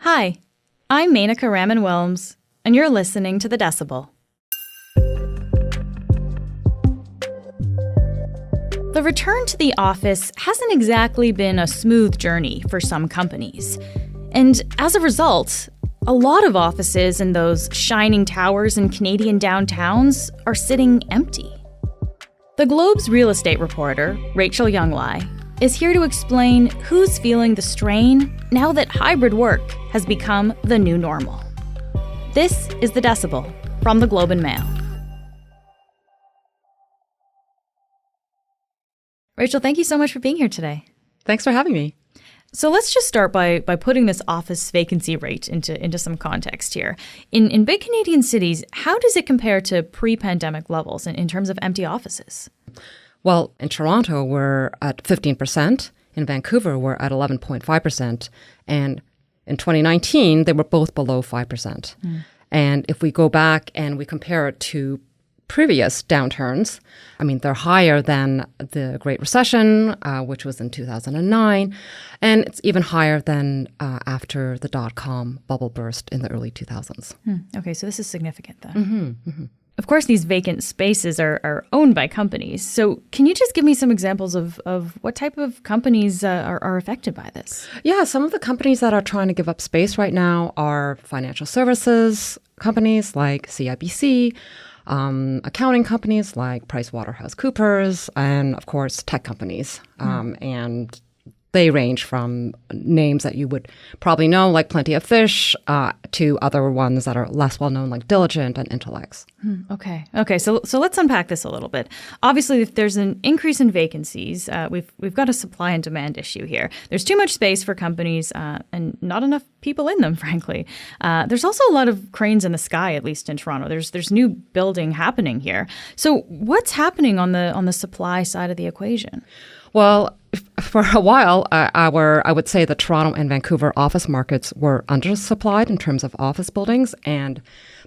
Hi, I'm Menaka Raman-Wilms, and you're listening to The Decibel. The return to the office hasn't exactly been a smooth journey for some companies. And as a result, a lot of offices in those shining towers in Canadian downtowns are sitting empty. The Globe's real estate reporter, Rachelle Younglai, is here to explain who's feeling the strain now that hybrid work has become the new normal. This is The Decibel from the Globe and Mail. Rachel, thank you so much for being here today. Thanks for having me. So let's just start by putting this office vacancy rate into some context here. In big Canadian cities, how does it compare to pre-pandemic levels in terms of empty offices? Well, in Toronto, we're at 15%. In Vancouver, we're at 11.5%. And in 2019, they were both below 5%. And if we go back and we compare it to previous downturns, I mean, they're higher than the Great Recession, which was in 2009, and it's even higher than after the dot-com bubble burst in the early 2000s. Okay, so this is significant then. Of course, these vacant spaces are owned by companies. So can you just give me some examples of what type of companies are affected by this? Yeah, some of the companies that are trying to give up space right now are financial services companies like CIBC, accounting companies like PricewaterhouseCoopers, and of course tech companies. And they range from names that you would probably know, like Plenty of Fish, to other ones that are less well known, like Diligent and Intellex. Okay. So let's unpack this a little bit. Obviously, if there's an increase in vacancies, we've got a supply and demand issue here. There's too much space for companies and not enough people in them, frankly. There's also a lot of cranes in the sky, at least in Toronto. There's new building happening here. So what's happening on the supply side of the equation? Well, for a while, I would say the Toronto and Vancouver office markets were undersupplied in terms of office buildings, and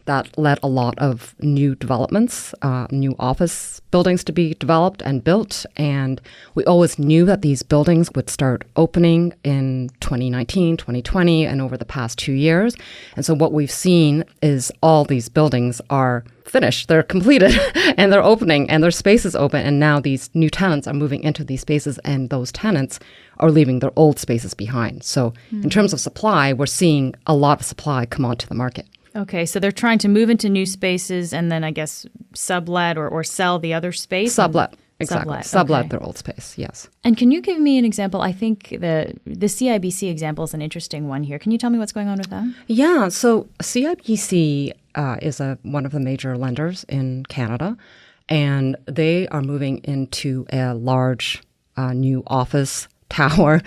that led a lot of new developments, new office buildings to be developed and built. And we always knew that these buildings would start opening in 2019, 2020, and over the past 2 years. And so what we've seen is all these buildings are finished, they're completed, and they're opening, and their space is open. And now these new tenants are moving into these spaces, and those tenants are leaving their old spaces behind. So in terms of supply, we're seeing a lot of supply come onto the market. Okay, so they're trying to move into new spaces and then I guess sublet or sell the other space? Sublet, exactly. Sublet okay. their old space, yes. And can you give me an example? I think the CIBC example is an interesting one here. Can you tell me what's going on with that? Yeah, so CIBC is one of the major lenders in Canada, and they are moving into a large new office tower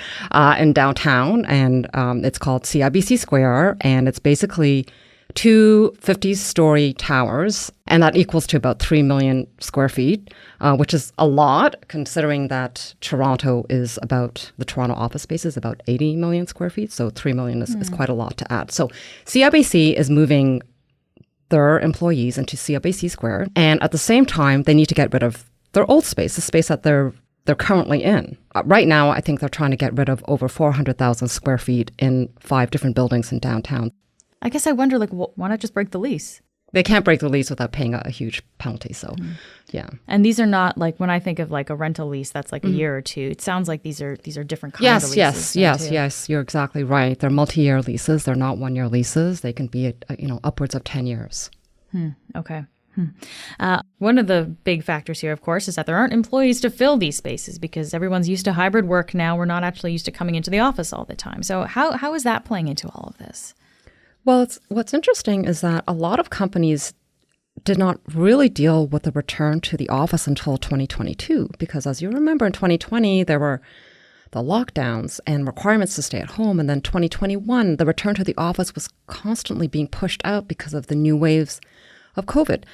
in downtown, and it's called CIBC Square, and it's basically two 50-story towers, and that equals to about 3 million square feet, which is a lot considering that Toronto office space is about 80 million square feet, so 3 million is quite a lot to add. So CIBC is moving their employees into CIBC Square, and at the same time, they need to get rid of their old space, the space that they're currently in. Right now, I think they're trying to get rid of over 400,000 square feet in 5 different buildings in downtown. I guess I wonder, why not just break the lease? They can't break the lease without paying a huge penalty, so yeah. And these are not, when I think of a rental lease, that's a year or two. It sounds like these are different kinds of leases. Yes, you're exactly right. They're multi-year leases. They're not one-year leases. They can be, upwards of 10 years. Okay. One of the big factors here, of course, is that there aren't employees to fill these spaces because everyone's used to hybrid work now. We're not actually used to coming into the office all the time. So how is that playing into all of this? Well, what's interesting is that a lot of companies did not really deal with the return to the office until 2022, because as you remember, in 2020, there were the lockdowns and requirements to stay at home. And then 2021, the return to the office was constantly being pushed out because of the new waves of COVID.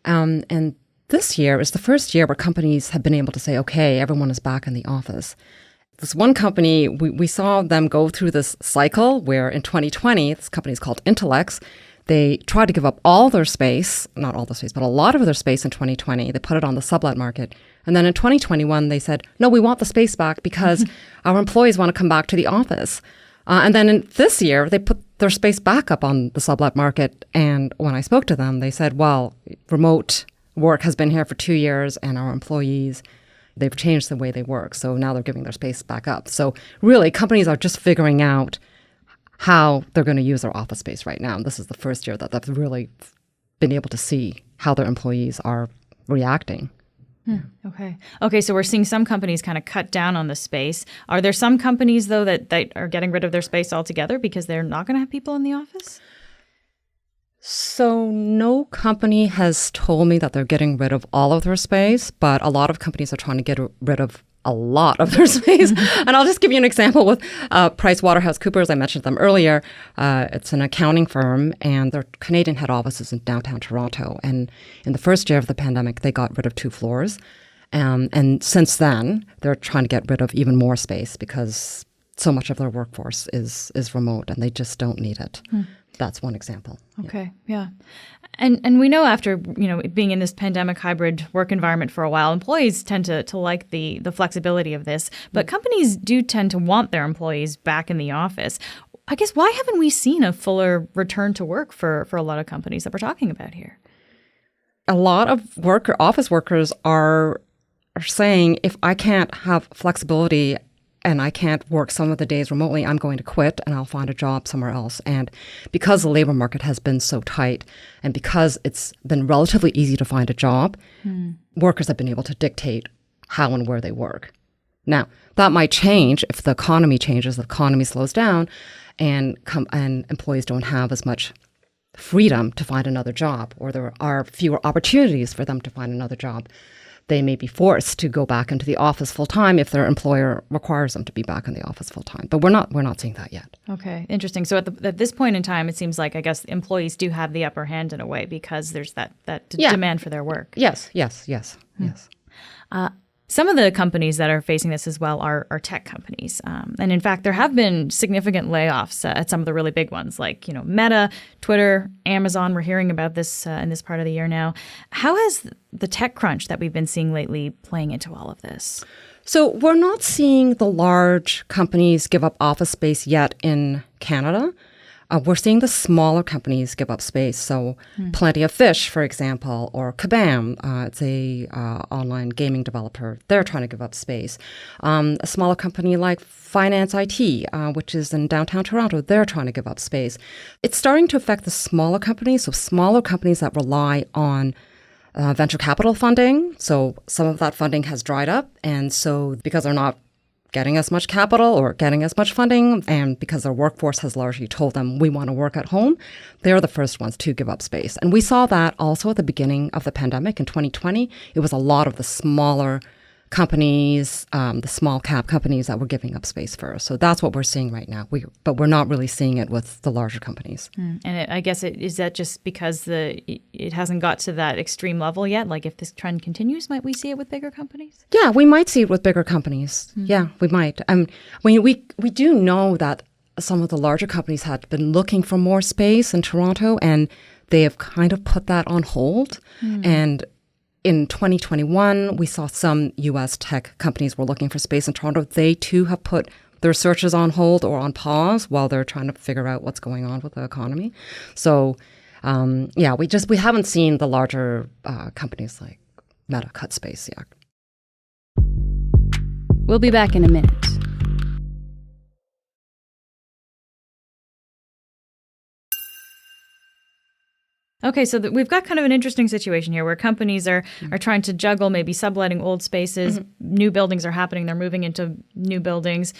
And this year is the first year where companies have been able to say, okay, everyone is back in the office. This one company, we saw them go through this cycle where in 2020, this company is called Intellex. They tried to give up all their space, not all the space, but a lot of their space in 2020. They put it on the sublet market. And then in 2021, they said, no, we want the space back because our employees want to come back to the office. And then in this year, they put their space back up on the sublet market. And when I spoke to them, they said, well, remote work has been here for 2 years and our employees, they've changed the way they work. So now they're giving their space back up. So really, companies are just figuring out how they're going to use their office space right now. And this is the first year that they've really been able to see how their employees are reacting. Okay, so we're seeing some companies kind of cut down on the space. Are there some companies, though, that are getting rid of their space altogether because they're not going to have people in the office? So no company has told me that they're getting rid of all of their space, but a lot of companies are trying to get rid of a lot of their space. And I'll just give you an example with PricewaterhouseCoopers. I mentioned them earlier. It's an accounting firm, and their Canadian head office is in downtown Toronto. And in the first year of the pandemic, they got rid of 2 floors. And since then, they're trying to get rid of even more space because so much of their workforce is remote, and they just don't need it. That's one example. Okay, yeah. And we know after, being in this pandemic hybrid work environment for a while, employees tend to like the flexibility of this, but companies do tend to want their employees back in the office. I guess, why haven't we seen a fuller return to work for a lot of companies that we're talking about here? A lot of office workers are saying, if I can't have flexibility and I can't work some of the days remotely, I'm going to quit and I'll find a job somewhere else. And because the labor market has been so tight and because it's been relatively easy to find a job, workers have been able to dictate how and where they work. Now, that might change if the economy changes, the economy slows down, and employees don't have as much freedom to find another job, or there are fewer opportunities for them to find another job. They may be forced to go back into the office full time if their employer requires them to be back in the office full time. But we're not seeing that yet. Okay, interesting. So at this point in time, it seems like, I guess, employees do have the upper hand in a way because there's that demand for their work. Yes. Some of the companies that are facing this as well are tech companies. And in fact, there have been significant layoffs at some of the really big ones like, Meta, Twitter, Amazon. We're hearing about this in this part of the year now. How has the tech crunch that we've been seeing lately playing into all of this? So we're not seeing the large companies give up office space yet in Canada. We're seeing the smaller companies give up space. So Plenty of Fish, for example, or Kabam, it's a online gaming developer. They're trying to give up space. A smaller company like Finance IT, which is in downtown Toronto, they're trying to give up space. It's starting to affect the smaller companies, so smaller companies that rely on venture capital funding. So some of that funding has dried up. And so because they're not getting as much capital or getting as much funding, and because their workforce has largely told them we want to work at home, they're the first ones to give up space. And we saw that also at the beginning of the pandemic in 2020. It was a lot of the smaller companies, the small cap companies that were giving up space first. So that's what we're seeing right now. But we're not really seeing it with the larger companies. And I guess is that just because it hasn't got to that extreme level yet? Like if this trend continues, might we see it with bigger companies? Yeah, we might see it with bigger companies. Yeah, we might. We do know that some of the larger companies had been looking for more space in Toronto, and they have kind of put that on hold. And in 2021, we saw some U.S. tech companies were looking for space in Toronto. They, too, have put their searches on hold or on pause while they're trying to figure out what's going on with the economy. So, we haven't seen the larger companies like Meta cut space yet. We'll be back in a minute. Okay, so we've got kind of an interesting situation here where companies are trying to juggle maybe subletting old spaces. New buildings are happening. They're moving into new buildings.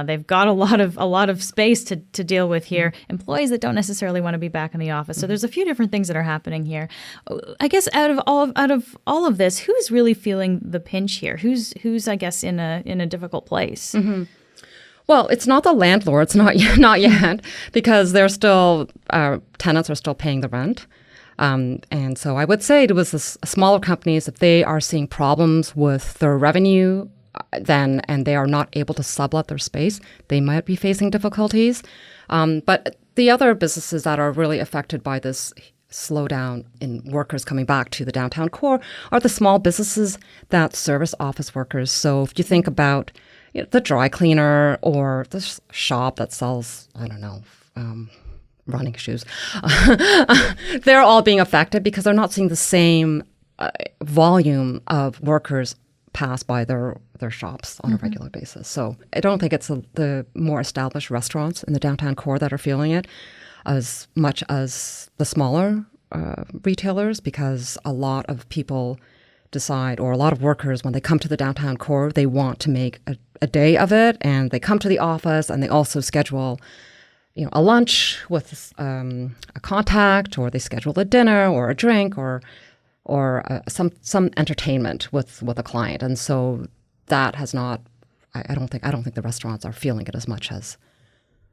They've got a lot of space to deal with here. Employees that don't necessarily want to be back in the office. So there's a few different things that are happening here. I guess out of all of this, who's really feeling the pinch here? Who's I guess in a difficult place? Well, it's not the landlords, not yet, because they're still tenants are still paying the rent. And so I would say it was the smaller companies, if they are seeing problems with their revenue and they are not able to sublet their space, they might be facing difficulties. But the other businesses that are really affected by this slowdown in workers coming back to the downtown core are the small businesses that service office workers. So if you think about the dry cleaner or the shop that sells, running shoes, they're all being affected because they're not seeing the same volume of workers pass by their shops on a regular basis. So I don't think it's the more established restaurants in the downtown core that are feeling it as much as the smaller retailers, because a lot of people decide, or a lot of workers, when they come to the downtown core, they want to make a day of it, and they come to the office and they also schedule a lunch with a contact, or they schedule a dinner or a drink or some entertainment with a client. And so that has not, I don't think the restaurants are feeling it as much as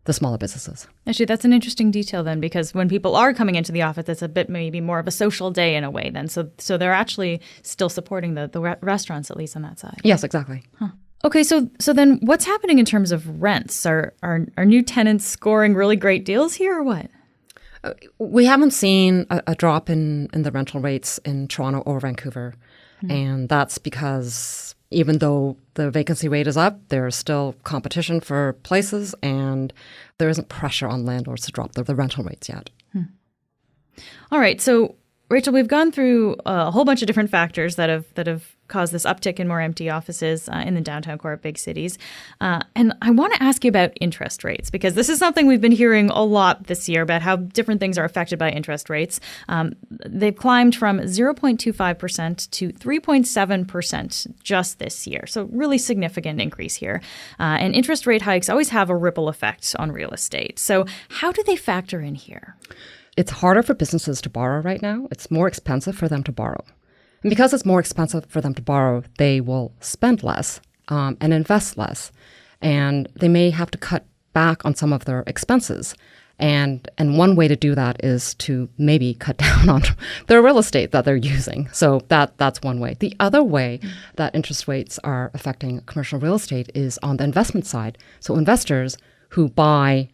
the smaller businesses. Actually, that's an interesting detail then, because when people are coming into the office, it's a bit maybe more of a social day in a way then. So they're actually still supporting the restaurants, at least on that side. Yes, exactly. Huh. Okay, so then what's happening in terms of rents? Are new tenants scoring really great deals here or what? We haven't seen a drop in the rental rates in Toronto or Vancouver. And that's because even though the vacancy rate is up, there's still competition for places, and there isn't pressure on landlords to drop the rental rates yet. All right. So, Rachel, we've gone through a whole bunch of different factors that have caused this uptick in more empty offices in the downtown core of big cities. And I want to ask you about interest rates, because this is something we've been hearing a lot this year about how different things are affected by interest rates. They've climbed from 0.25% to 3.7% just this year. So really significant increase here. And interest rate hikes always have a ripple effect on real estate. So how do they factor in here? It's harder for businesses to borrow right now. It's more expensive for them to borrow. And because it's more expensive for them to borrow, they will spend less and invest less. And they may have to cut back on some of their expenses. And one way to do that is to maybe cut down on their real estate that they're using. So that's one way. The other way that interest rates are affecting commercial real estate is on the investment side. So investors who buy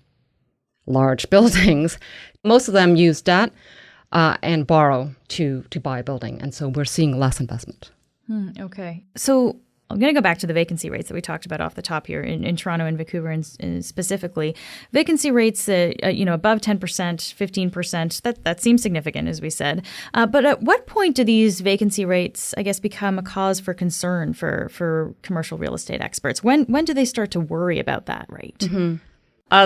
large buildings, most of them use debt and borrow to buy a building. And so we're seeing less investment. Okay. So I'm going to go back to the vacancy rates that we talked about off the top here in Toronto and Vancouver and specifically. Vacancy rates, above 10%, 15%, that seems significant, as we said. But at what point do these vacancy rates, I guess, become a cause for concern for commercial real estate experts? When do they start to worry about that rate?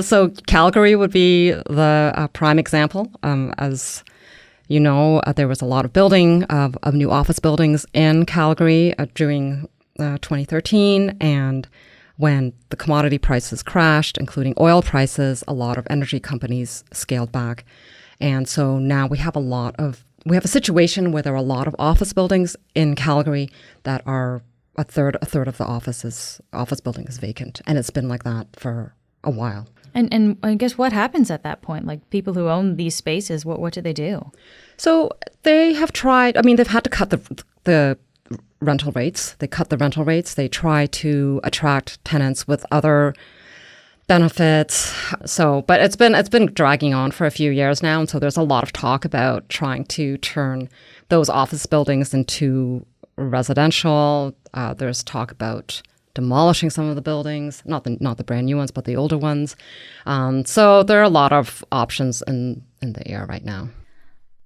So Calgary would be the prime example. As you know, there was a lot of building of new office buildings in Calgary during 2013. And when the commodity prices crashed, including oil prices, a lot of energy companies scaled back. And so now we have a situation where there are a lot of office buildings in Calgary that are a third of the office building is vacant. And it's been like that for a while. And I guess what happens at that point? Like people who own these spaces, what do they do? So they have tried, they've had to cut the rental rates. They cut the rental rates. They try to attract tenants with other benefits. So, but it's been dragging on for a few years now. And so there's a lot of talk about trying to turn those office buildings into residential. There's talk about demolishing some of the buildings, not the brand new ones, but the older ones. So there are a lot of options in the air right now.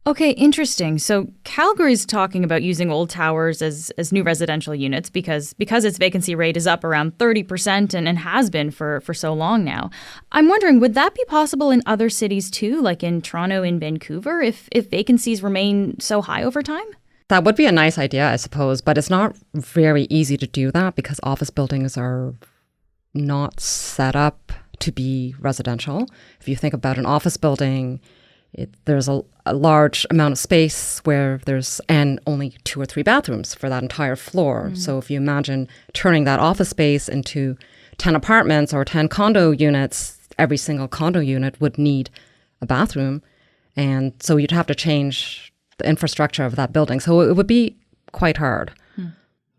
Okay, interesting. So Calgary's talking about using old towers as new residential units because its vacancy rate is up around 30% and has been for so long now. I'm wondering, would that be possible in other cities too, like in Toronto and Vancouver, if vacancies remain so high over time? That would be a nice idea, I suppose, but it's not very easy to do that because office buildings are not set up to be residential. If you think about an office building, there's a large amount of space and only 2 or 3 bathrooms for that entire floor. So if you imagine turning that office space into 10 apartments or 10 condo units, every single condo unit would need a bathroom. And so you'd have to change the infrastructure of that building. So it would be quite hard.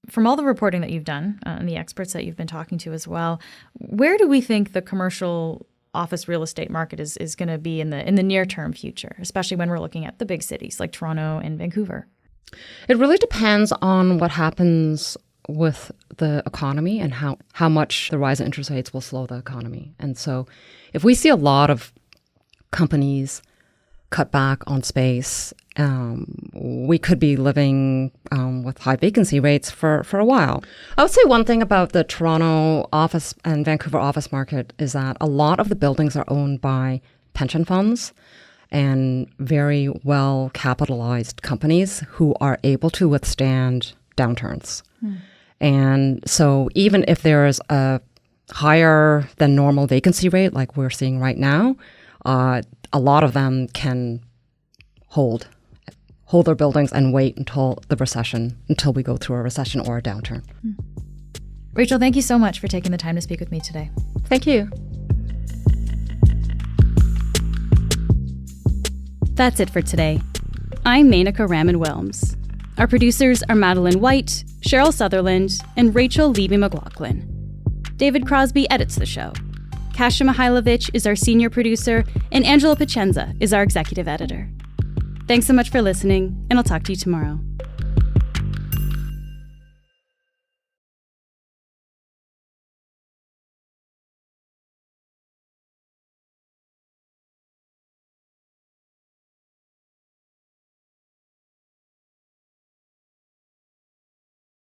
From all the reporting that you've done and the experts that you've been talking to as well, where do we think the commercial office real estate market is going to be in the near-term future, especially when we're looking at the big cities like Toronto and Vancouver? It really depends on what happens with the economy and how much the rise in interest rates will slow the economy. And so if we see a lot of companies cut back on space, we could be living with high vacancy rates for a while. I would say one thing about the Toronto office and Vancouver office market is that a lot of the buildings are owned by pension funds and very well capitalized companies who are able to withstand downturns. And so even if there is a higher than normal vacancy rate like we're seeing right now, a lot of them can hold their buildings and wait until we go through a recession or a downturn. Rachel, thank you so much for taking the time to speak with me today. Thank you. That's it for today. I'm Menaka Raman-Wilms. Our producers are Madeline White, Cheryl Sutherland, and Rachel Levy-McLaughlin. David Crosby edits the show. Kasia Mihailovich is our senior producer, and Angela Pacenza is our executive editor. Thanks so much for listening, and I'll talk to you tomorrow.